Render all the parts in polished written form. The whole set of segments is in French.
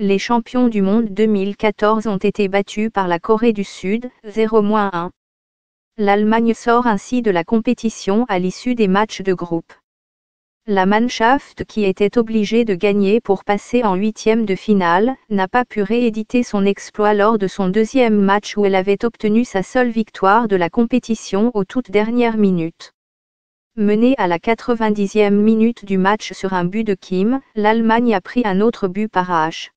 Les champions du monde 2014 ont été battus par la Corée du Sud, 0-1. L'Allemagne sort ainsi de la compétition à l'issue des matchs de groupe. La Mannschaft, qui était obligée de gagner pour passer en huitième de finale, n'a pas pu rééditer son exploit lors de son deuxième match où elle avait obtenu sa seule victoire de la compétition aux toutes dernières minutes. Menée à la 90e minute du match sur un but de Kim, l'Allemagne a pris un autre but par H.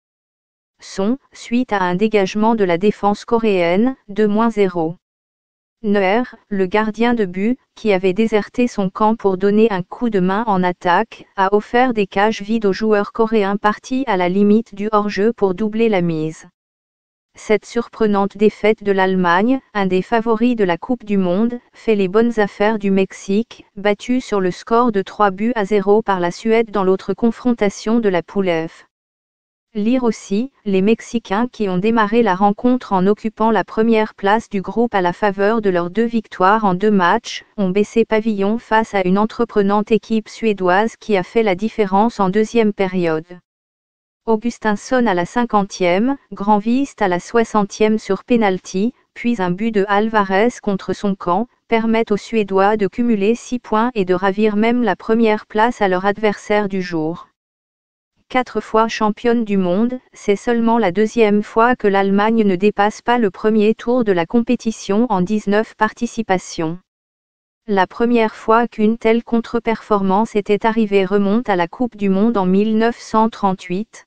Suite à un dégagement de la défense coréenne, 2-0. Neuer, le gardien de but, qui avait déserté son camp pour donner un coup de main en attaque, a offert des cages vides aux joueurs coréens partis à la limite du hors-jeu pour doubler la mise. Cette surprenante défaite de l'Allemagne, un des favoris de la Coupe du Monde, fait les bonnes affaires du Mexique, battu sur le score de 3-0 par la Suède dans l'autre confrontation de la poule F. Lire aussi, les Mexicains qui ont démarré la rencontre en occupant la première place du groupe à la faveur de leurs 2 victoires en 2 matchs, ont baissé pavillon face à une entreprenante équipe suédoise qui a fait la différence en deuxième période. Augustinsson à la 50e, Granvist à la 60e sur pénalty, puis un but de Alvarez contre son camp, permettent aux Suédois de cumuler 6 points et de ravir même la première place à leur adversaire du jour. 4 fois championne du monde, c'est seulement la deuxième fois que l'Allemagne ne dépasse pas le premier tour de la compétition en 19 participations. La première fois qu'une telle contre-performance était arrivée remonte à la Coupe du Monde en 1938,